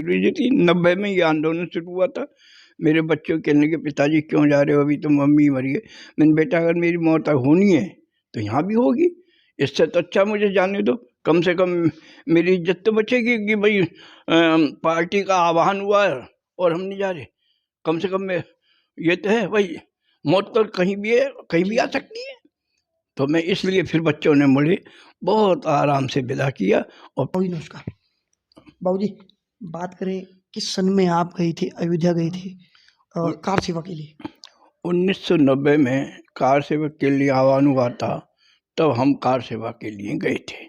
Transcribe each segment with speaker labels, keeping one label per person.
Speaker 1: जी थी 90 में ये आंदोलन शुरू हुआ था। मेरे बच्चों कहने के पिताजी क्यों जा रहे हो, अभी तो मम्मी मरी है। मैंने बेटा अगर मेरी मौत होनी है तो यहाँ भी होगी, इससे तो अच्छा मुझे जाने दो, कम से कम मेरी इज्जत तो बचेगी कि भाई पार्टी का आह्वान हुआ है और हम नहीं जा रहे। कम से कम मैं ये तो है भाई, मौत तो कहीं भी है, कहीं भी आ सकती है। तो मैं इसलिए फिर बच्चों ने मुझे बहुत आराम से विदा किया। और
Speaker 2: बाबूजी नमस्कार। बाबूजी बात करें किस सन में आप गए थे, अयोध्या गए थे कार सेवा के लिए?
Speaker 1: 1990 में कार सेवक के लिए आह्वान हुआ था, तब हम कार सेवा के लिए गए थे।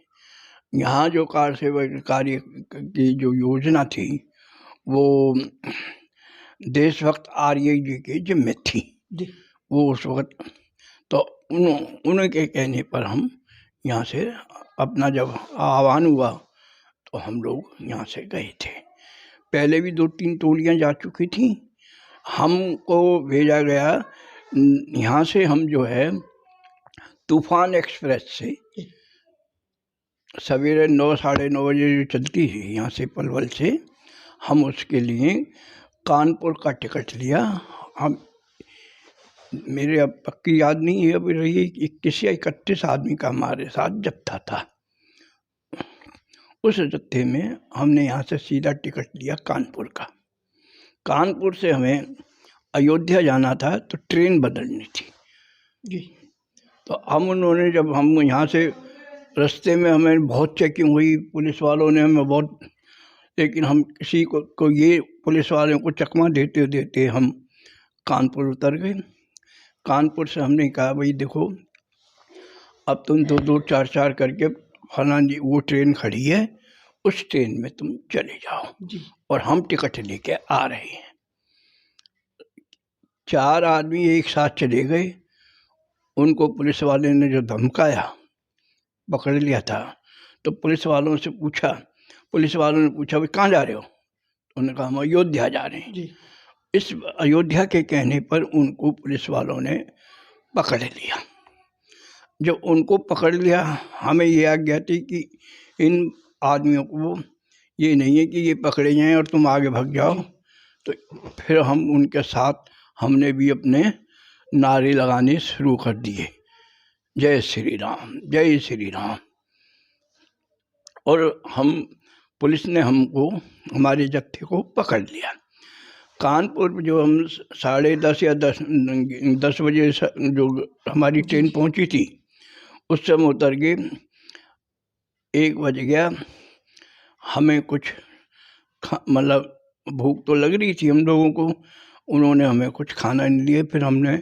Speaker 1: यहाँ जो कार सेवक कार्य की जो योजना थी वो देशभक्त आर्य जी के जिम्मे थी वो उस वक्त। तो उनके कहने पर हम यहाँ से अपना जब आह्वान हुआ तो हम लोग यहाँ से गए थे। पहले भी 2-3 टोलियाँ जा चुकी थी। हमको भेजा गया यहाँ से, हम जो है तूफान एक्सप्रेस से सवेरे 9 साढ़े 9 बजे जो चलती है यहाँ से पलवल से, हम उसके लिए कानपुर का टिकट लिया। हम मेरे अब पक्की याद नहीं है, अभी रही 21 या 31 आदमी का हमारे साथ जत्था था। उस जत्थे में हमने यहाँ से सीधा टिकट लिया कानपुर का। कानपुर से हमें अयोध्या जाना था तो ट्रेन बदलनी थी जी। तो उन्होंने जब हम यहाँ से रास्ते में हमें बहुत चेकिंग हुई, पुलिस वालों ने हमें बहुत, लेकिन हम किसी को ये पुलिस वालों को चकमा देते देते हम कानपुर उतर गए। कानपुर से हमने कहा भाई देखो, अब तुम 2-2 4-4 करके फलां जी वो ट्रेन खड़ी है, उस ट्रेन में तुम चले जाओ जी, और हम टिकट लेके आ रहे हैं। 4 आदमी एक साथ चले गए। उनको पुलिस वाले ने जो धमकाया, पकड़ लिया था, तो पुलिस वालों ने पूछा भाई कहाँ जा रहे हो? उन्होंने कहा हम अयोध्या जा रहे हैं जी। इस अयोध्या के कहने पर उनको पुलिस वालों ने पकड़ लिया। जब उनको पकड़ लिया, हमें ये आज्ञा थी कि इन आदमियों को ये नहीं है कि ये पकड़े जाएं और तुम आगे भाग जाओ। तो फिर हम उनके साथ हमने भी अपने नारे लगाने शुरू कर दिए, जय श्री राम, जय श्री राम। और पुलिस ने हमको, हमारे जत्थे को पकड़ लिया। कानपुर जो हम 10:30 या 10 बजे जो हमारी ट्रेन पहुंची थी, उस समय उतर के 1 बज गया। हमें कुछ मतलब भूख तो लग रही थी हम लोगों को, उन्होंने हमें कुछ खाना नहीं दिया। फिर हमने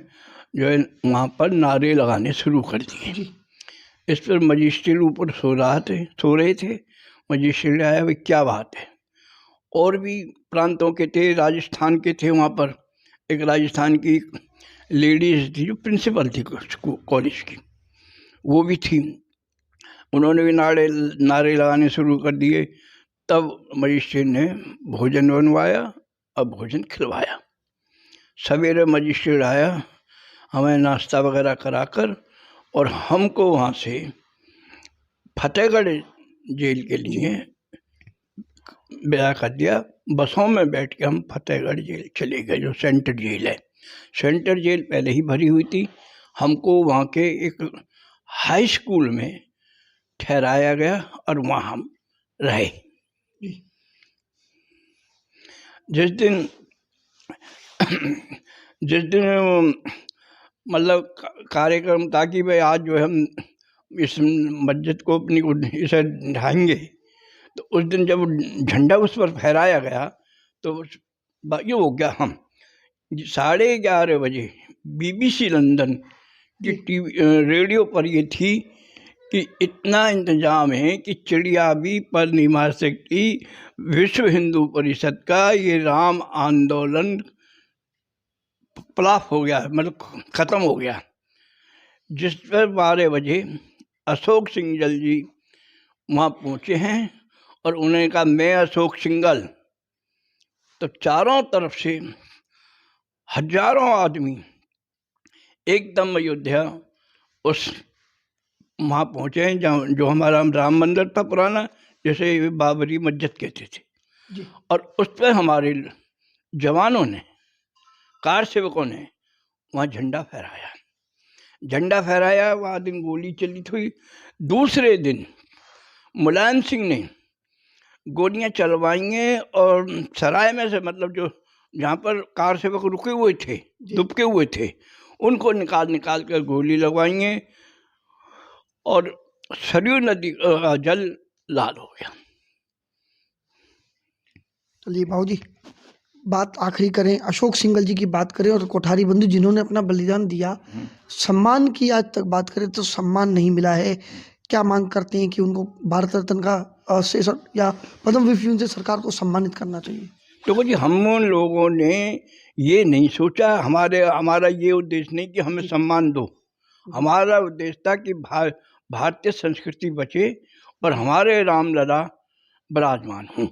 Speaker 1: जो है वहाँ पर नारे लगाने शुरू कर दिए। इस पर मजिस्ट्रेट ऊपर सो रहे थे। मजिस्ट्रेट आया, भाई क्या बात है? और भी प्रांतों के थे, राजस्थान के थे वहाँ पर। एक राजस्थान की लेडीज थी जो प्रिंसिपल थी कॉलेज की, वो भी थी। उन्होंने भी नारे लगाने शुरू कर दिए। तब मजिस्ट्रेट ने भोजन बनवाया और भोजन खिलवाया। सवेरे मजिस्ट्रेट आया, हमें नाश्ता वगैरह कराकर और हमको वहाँ से फतेहगढ़ जेल के लिए विदा कर दिया। बसों में बैठ के हम फतेहगढ़ जेल चले गए, जो सेंट्रल जेल है। सेंट्रल जेल पहले ही भरी हुई थी। हमको वहाँ के एक हाई स्कूल में ठहराया गया और वहाँ हम रहे। जिस दिन मतलब कार्यक्रम था कि भाई आज जो है हम इस मस्जिद को अपनी इसे ढाएंगे, तो उस दिन जब झंडा उस पर फहराया गया तो ये हो गया। हम 11:30 बजे BBC लंदन की टीवी रेडियो पर ये थी कि इतना इंतजाम है कि चिड़िया भी पर नहीं मार सकती। विश्व हिंदू परिषद का ये राम आंदोलन प्लाफ हो गया, मतलब ख़त्म हो गया। जिस पर 12 बजे अशोक सिंघल जी वहाँ पहुँचे हैं और उन्होंने कहा मैं अशोक सिंघल। तो चारों तरफ से हजारों आदमी एकदम अयोध्या उस वहाँ पहुँचे हैं जहाँ जो हमारा राम मंदिर था पुराना, जैसे बाबरी मस्जिद कहते थे,
Speaker 2: जी
Speaker 1: और उस पर हमारे जवानों ने, कार सेवकों ने वहाँ झंडा फहराया। वहाँ दिन गोली चली थी। दूसरे दिन मुलायम सिंह ने गोलियां चलवाई हैं और सराय में से, मतलब जो जहाँ पर कार सेवक रुके हुए थे, दुबके हुए थे, उनको निकाल कर गोली लगवाई हैं और सरयू नदी का जल लाल हो गया।
Speaker 2: चलिए बाबूजी, बात आखिरी करें, अशोक सिंघल जी की बात करें और कोठारी बंधु जिन्होंने अपना बलिदान दिया, सम्मान की आज तक बात करें तो सम्मान नहीं मिला है। क्या मांग करते हैं कि उनको भारत रत्न का या पद्म विभूषण से सरकार को सम्मानित करना चाहिए?
Speaker 1: तो जी, हम उन लोगों ने ये नहीं सोचा, हमारा ये उद्देश्य नहीं कि हमें सम्मान दो। हमारा उद्देश्य था कि भारतीय संस्कृति बचे और हमारे रामलला विराजमान हों।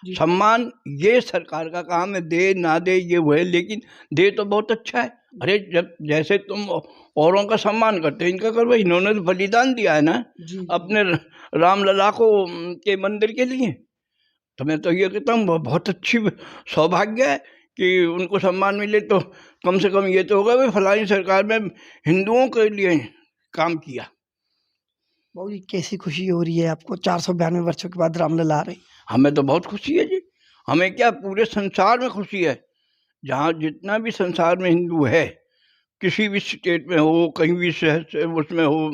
Speaker 1: सम्मान ये सरकार का काम है, दे ना दे ये वो है, लेकिन दे तो बहुत अच्छा है। अरे जब जैसे तुम औरों का सम्मान करते हो, इनका करो। इन्होंने तो बलिदान दिया है ना अपने रामलला को के मंदिर के लिए। तो मैं तो ये कहता हूँ बहुत अच्छी सौभाग्य है कि उनको सम्मान मिले। तो कम से कम ये तो होगा भाई फलानी सरकार में हिंदुओं के लिए काम किया।
Speaker 2: बाबूजी, कैसी खुशी हो रही है आपको 492 वर्षों के बाद रामलला आ रहे?
Speaker 1: हमें तो बहुत खुशी है जी। हमें क्या, पूरे संसार में खुशी है। जहाँ जितना भी संसार में हिंदू है, किसी भी स्टेट में हो, कहीं भी शहर उसमें हो,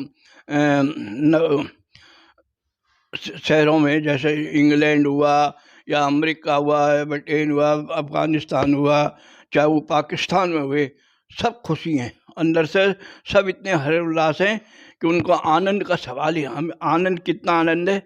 Speaker 1: शहरों में, जैसे इंग्लैंड हुआ या अमेरिका हुआ या ब्रिटेन हुआ, अफगानिस्तान हुआ, चाहे वो पाकिस्तान में हुए, सब खुशी हैं अंदर से। सब इतने हर्ष उल्लास हैं कि उनको आनंद का सवाल ही, हमें आनंद, कितना आनंद है।